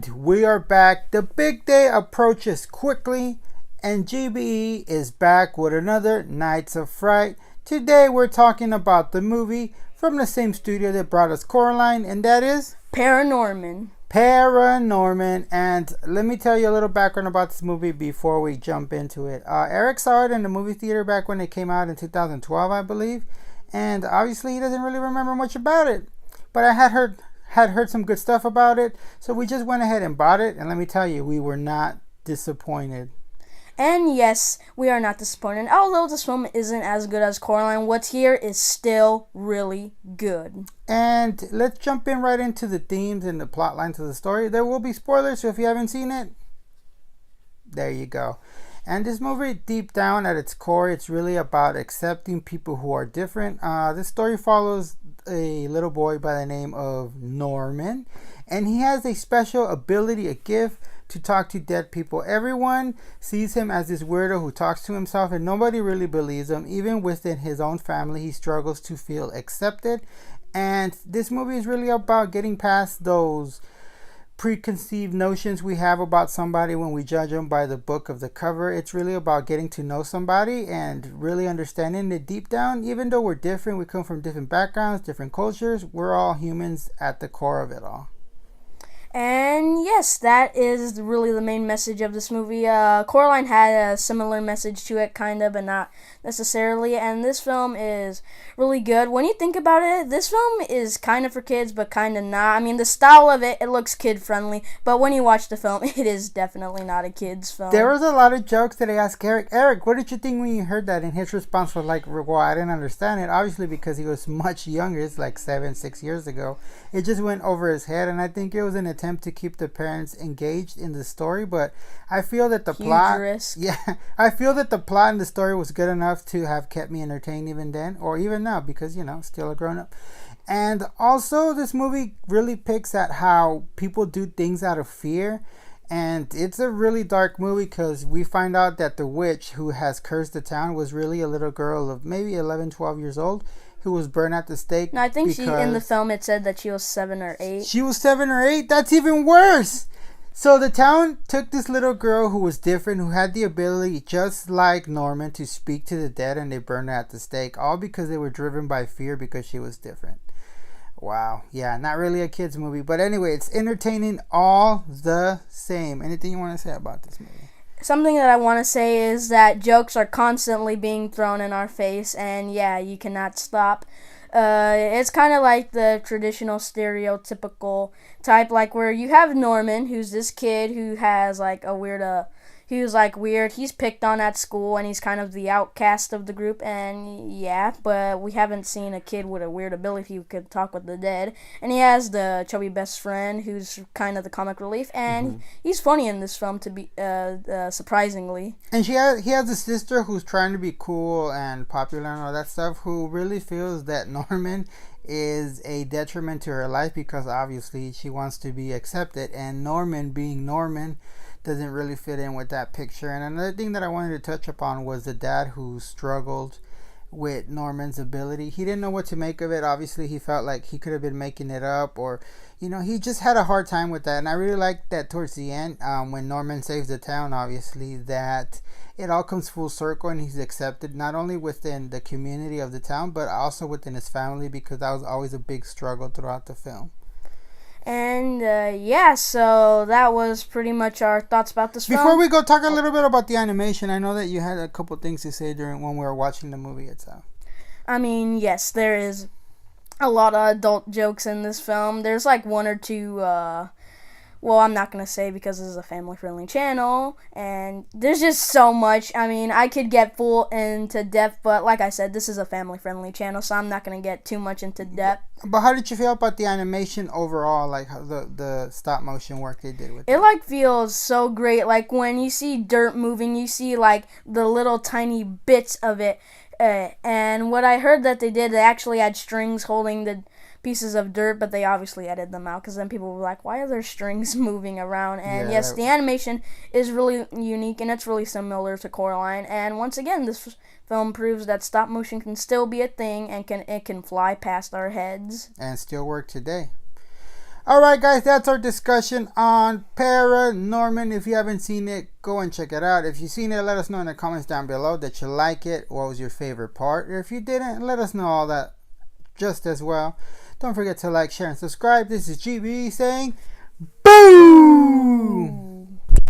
And we are back. The big day approaches quickly, and GBE is back with another Nights of Fright. Today we're talking about the movie from the same studio that brought us Coraline, and that is ParaNorman. ParaNorman. And let me tell you a little background about this movie before we jump into it. Eric saw it in the movie theater back when it came out in 2012, I believe, and obviously he doesn't really remember much about it. But I had heard some good stuff about it, so we just went ahead and bought it, and let me tell you, we were not disappointed. And yes, we are not disappointed. Although this film isn't as good as Coraline, what's here is still really good. And let's jump in right into the themes and the plot lines of the story. There will be spoilers, so if you haven't seen it, there you go. And this movie, deep down at its core, it's really about accepting people who are different. This story follows a little boy by the name of Norman, and he has a special ability, a gift, to talk to dead people. Everyone sees him as this weirdo who talks to himself, and nobody really believes him. Even within his own family, he struggles to feel accepted. And this movie is really about getting past those preconceived notions we have about somebody when we judge them by the book of the cover. It's really about getting to know somebody and really understanding that deep down, even though we're different, we come from different backgrounds, different cultures, we're all humans at the core of it all. And yes, that is really the main message of this movie. Coraline had a similar message to it, kind of, but not necessarily. And this film is really good. When you think about it, this film is kind of for kids, but kind of not. I mean, the style of it looks kid-friendly. But when you watch the film, it is definitely not a kid's film. There was a lot of jokes that I asked Eric, what did you think when you heard that? And his response was like, well, I didn't understand it. Obviously, because he was much younger. It's like 6 years ago. It just went over his head. And I think it was an attempt to keep the parents engaged in the story, but I feel that the plot I feel that the plot and the story was good enough to have kept me entertained even then, or even now, because still a grown-up. And also this movie really picks at how people do things out of fear, and it's a really dark movie because we find out that the witch who has cursed the town was really a little girl of maybe 11-12 years old who was burned at the stake. No, I think in the film it said that she was 7 or 8. She was 7 or 8? That's even worse! So the town took this little girl who was different, who had the ability, just like Norman, to speak to the dead, and they burned her at the stake, all because they were driven by fear because she was different. Wow. Yeah, not really a kid's movie. But anyway, it's entertaining all the same. Anything you want to say about this movie? Something that I want to say is that jokes are constantly being thrown in our face, and yeah, you cannot stop. It's kind of like the traditional stereotypical type, like where you have Norman, who's this kid who has like a weird, he's picked on at school, and he's kind of the outcast of the group, and yeah, but we haven't seen a kid with a weird ability who could talk with the dead. And he has the chubby best friend who's kind of the comic relief, and he's funny in this film, to be surprisingly. And he has a sister who's trying to be cool and popular and all that stuff, who really feels that Norman is a detriment to her life because obviously she wants to be accepted, and Norman, being Norman, doesn't really fit in with that picture. And another thing that I wanted to touch upon was the dad who struggled with Norman's ability. He didn't know what to make of it. Obviously, he felt like he could have been making it up, or he just had a hard time with that. And I really liked that towards the end, when Norman saves the town, obviously, that it all comes full circle and he's accepted not only within the community of the town, but also within his family, because that was always a big struggle throughout the film. And so that was pretty much our thoughts about this film. Before we go, talk a little bit about the animation. I know that you had a couple things to say when we were watching the movie itself. I mean, yes, there is a lot of adult jokes in this film. There's like one or two, I'm not going to say because this is a family-friendly channel, and there's just so much. I mean, I could get full into depth, but like I said, this is a family-friendly channel, so I'm not going to get too much into depth. But how did you feel about the animation overall, like how the stop-motion work they did with it? It, like, feels so great. Like, when you see dirt moving, you see, like, the little tiny bits of it, and what I heard that they did, they actually had strings holding the pieces of dirt, but they obviously edited them out because then people were like, why are there strings moving around? And yes, the animation is really unique, and it's really similar to Coraline. And once again, this film proves that stop motion can still be a thing, and it can fly past our heads and still work today. Alright guys, that's our discussion on ParaNorman. If you haven't seen it, go and check it out. If you've seen it, let us know in the comments down below that you like it. What was your favorite part? Or if you didn't, let us know all that just as well. Don't forget to like, share, and subscribe. This is GBE saying, BOOM!